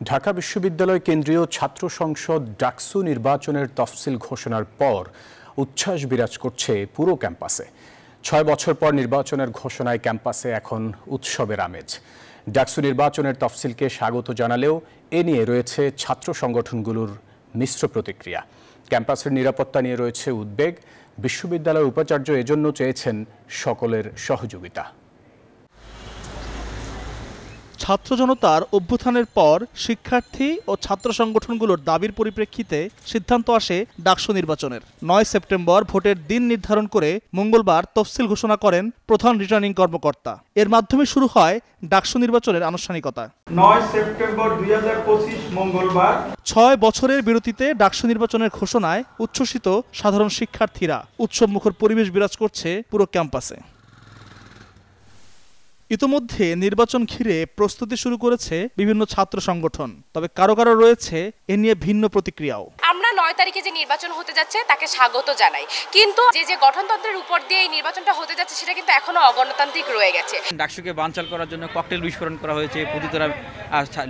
ঢাকা বিশ্ববিদ্যালয় কেন্দ্রীয় ছাত্র সংসদ ডাকসু নির্বাচনের তফসিল ঘোষণার পর উচ্ছ্বাস বিরাজ করছে পুরো ক্যাম্পাসে। ৬ বছর পর নির্বাচনের ঘোষণায় ক্যাম্পাসে এখন উৎসবের আমেজ। ডাকসু নির্বাচনের তফসিলকে স্বাগত জানালেও এ নিয়ে রয়েছে ছাত্র সংগঠনগুলোর মিশ্র প্রতিক্রিয়া। ক্যাম্পাসের নিরাপত্তা নিয়ে রয়েছে উদ্বেগ। বিশ্ববিদ্যালয়ের উপাচার্য এজন্য চেয়েছেন সকলের সহযোগিতা। ছাত্র জনতার অভ্যুত্থানের পর শিক্ষার্থী ও ছাত্র সংগঠনগুলোর দাবির পরিপ্রেক্ষিতে সিদ্ধান্ত আসে ডাকসু নির্বাচনের। ৯ সেপ্টেম্বর ভোটের দিন নির্ধারণ করে মঙ্গলবার তফসিল ঘোষণা করেন প্রধান রিটার্নিং কর্মকর্তা। এর মাধ্যমে শুরু হয় ডাকসু নির্বাচনের আনুষ্ঠানিকতা। ৯ সেপ্টেম্বর ২০২৫ মঙ্গলবার ৬ বছরের বিরতিতে ডাকসু নির্বাচনের ঘোষণায় উচ্ছ্বসিত সাধারণ শিক্ষার্থীরা। উৎসবমুখর পরিবেশ বিরাজ করছে পুরো ক্যাম্পাসে। ইতোমধ্যে নির্বাচন ঘিরে প্রস্তুতি শুরু করেছে বিভিন্ন ছাত্র সংগঠন, তবে কারো কারো রয়েছে এ নিয়ে ভিন্ন প্রতিক্রিয়াও। আমরা ৯ তারিখে যে নির্বাচন হতে যাচ্ছে তাকে স্বাগত জানাই, কিন্তু যে গঠনতন্ত্রের উপর দিয়ে এই নির্বাচনটা হতে যাচ্ছে সেটা কিন্তু এখনো অগণতান্ত্রিক রয়ে গেছে। ডাকসুকে বানচাল করার জন্য ককটেল বিস্ফোরণ করা হয়েছে, প্রতিতরা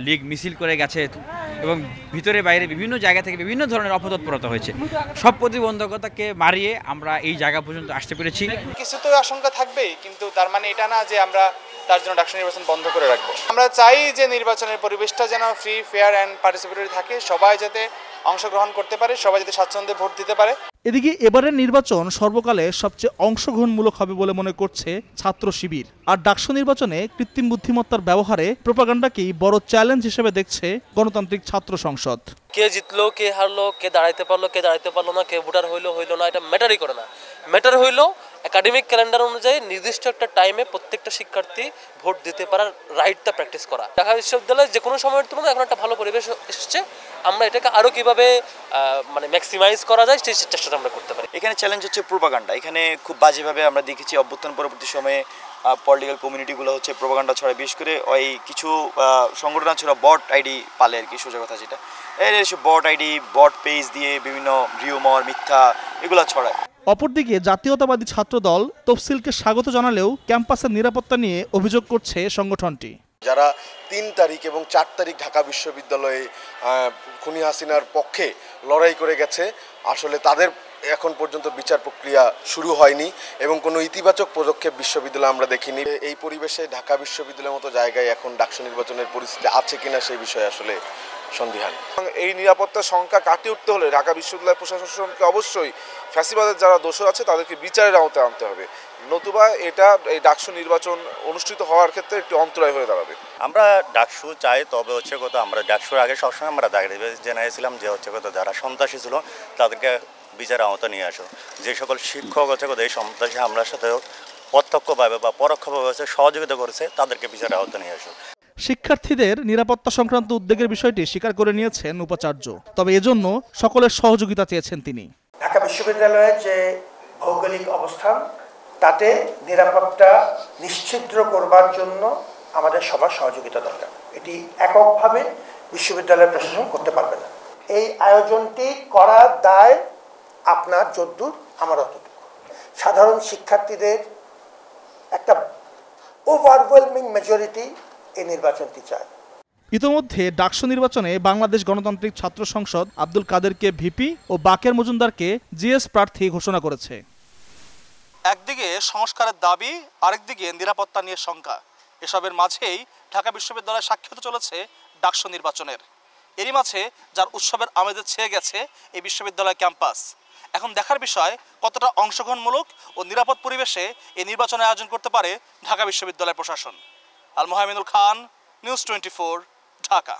লীগ মিছিল করে গেছে এবং ভিতরে বাইরে বিভিন্ন জায়গা থেকে বিভিন্ন ধরনের অপতৎপরতা হয়েছে। সব প্রতিবন্ধকতাকে মারিয়ে আমরা এই জায়গা পর্যন্ত আসতে পেরেছি। কিছু তো আশঙ্কা থাকবেই, কিন্তু তার মানে এটা না যে আমরা তার জন্য ডাকসু নির্বাচন বন্ধ করে রাখবো। আমরা চাই যে নির্বাচনের পরিবেশটা যেন ফ্রি, ফেয়ার অ্যান্ড পার্টিসিপেটরি থাকে, সবাই যাতে অংশগ্রহণ করতে পারে, সবাই যাতে স্বাচ্ছন্দ্যে ভোট দিতে পারে। এদিকে এবারের নির্বাচন সর্বকালে সবচেয়ে অংশগ্রহণমূলক হবে বলে মনে করছে ছাত্র শিবির। আর ডাকসু নির্বাচনে কৃত্রিম বুদ্ধিমত্তার ব্যবহারে প্রোপাগান্ডাকেই বড় চ্যালেঞ্জ হিসেবে দেখছে গণতান্ত্রিক ছাত্র সংসদ। কে জিতলো, কে হারলো, কে দাঁড়াইতে পারলো, কে দাঁড়াইতে পারলো না, কে ভোটার হইলো না, এটা ম্যাটারই করে না। ম্যাটার হইলো একাডেমিক ক্যালেন্ডার অনুযায়ী নির্দিষ্ট একটা টাইমে প্রত্যেকটা শিক্ষার্থী ভোট দিতে পারার রাইটটা প্র্যাকটিস করা। ঢাকা বিশ্ববিদ্যালয়ে যে কোনো সময়ের তুলনায় এখন একটা ভালো পরিবেশ এসেছে। আমরা এটাকে আরও কীভাবে ম্যাক্সিমাইজ করা যায় সেই চেষ্টাটা আমরা করতে পারি। এখানে চ্যালেঞ্জ হচ্ছে প্রোপাগান্ডা। এখানে খুব বাজেভাবে আমরা দেখেছি অভ্যুত্থান পরবর্তী সময়ে পলিটিক্যাল কমিউনিটিগুলো হচ্ছে প্রোপাগান্ডা ছড়ায়, বিশেষ করে ওই কিছু সংগঠন ছিল বট আইডি পালে আর কি, সোজা কথা যেটা, এর বট আইডি, বট পেজ দিয়ে বিভিন্ন রিউমার, মিথ্যা এগুলো ছড়ায়। অপরদিকে জাতীয়তাবাদী ছাত্রদল তফসিলকে স্বাগত জানালেও ক্যাম্পাসের নিরাপত্তা নিয়ে অভিযোগ করছে সংগঠনটি। যারা ৩ তারিখ এবং ৪ তারিখ ঢাকা বিশ্ববিদ্যালয়ে খুনি হাসিনার পক্ষে লড়াই করে গেছে, আসলে তাদের এখন পর্যন্ত বিচার প্রক্রিয়া শুরু হয়নি এবং কোনো ইতিবাচক পদক্ষেপ বিশ্ববিদ্যালয়ে আমরা দেখিনি। এই পরিবেশে ঢাকা বিশ্ববিদ্যালয়ের মতো জায়গায় এখন ডাকসু নির্বাচনের পরিস্থিতি আছে কিনা সেই বিষয়ে আসলে সন্দিহান। এই নিরাপত্তার সংখ্যা কাটিয়ে উঠতে হলে ঢাকা বিশ্ববিদ্যালয় প্রশাসনকে অবশ্যই ফ্যাসিবাদের যারা দোষর আছে তাদেরকে বিচারের আওতায় আনতে হবে, নতুবা এটা এই ডাকসু নির্বাচন অনুষ্ঠিত হওয়ার ক্ষেত্রে একটি অন্তরায় হয়ে দাঁড়াবে। আমরা ডাকসু চাই, তবে হচ্ছে কথা আমরা ডাকসুর আগে সবসময় আমরা দাবি জানিয়েছিলাম যে হচ্ছে কথা যারা সন্ত্রাসী ছিল তাদেরকে বিচারের আওতা নিয়ে আসো। যে সকল শিক্ষক হচ্ছে কথা এই সন্ত্রাসী হামলার সাথে প্রত্যক্ষভাবে বা পরোক্ষভাবে সহযোগিতা করেছে তাদেরকে বিচারের আওতা নিয়ে আসো। শিক্ষার্থীদের নিরাপত্তা সংক্রান্ত উদ্বেগের বিষয়টি স্বীকার করে নিয়েছেন উপাচার্য, তবে এজন্য সকলের সহযোগিতা চেয়েছেন তিনি। ঢাকা বিশ্ববিদ্যালয়ের যে ভৌগোলিক অবস্থান, তাতে নিরাপত্তা নিশ্চিত করবার জন্য আমাদের সবার সহযোগিতা দরকার। এটি এককভাবে বিশ্ববিদ্যালয়ের প্রশাসন করতে পারবে না। এই আয়োজনটি করার দায় আপনার যদ্দূর আমার অতটুকু। সাধারণ শিক্ষার্থীদের একটা ওভারওয়েলমিং মেজরিটি এই নির্বাচনটি চায়। ইতোমধ্যে ডাকসু নির্বাচনে বাংলাদেশ গণতান্ত্রিক ছাত্র সংসদ আব্দুল কাদেরকে ভিপি ও বাকের মজুমদারকে জিএস প্রার্থী ঘোষণা করেছে। একদিকে সংস্কারের দাবি, আরেকদিকে নিরাপত্তা নিয়ে শঙ্কা। এসবের মাঝেই ঢাকা বিশ্ববিদ্যালয় সাক্ষী হতে চলেছে ডাকসু নির্বাচনের। এরই মাঝে যার উৎসবের আমেজে ছেয়ে গেছে এই বিশ্ববিদ্যালয় ক্যাম্পাস। এখন দেখার বিষয় কতটা অংশগ্রহণমূলক ও নিরাপদ পরিবেশে এই নির্বাচনের আয়োজন করতে পারে ঢাকা বিশ্ববিদ্যালয় প্রশাসন। আল মোহামিনুল খান, নিউজ 24, ঢাকা।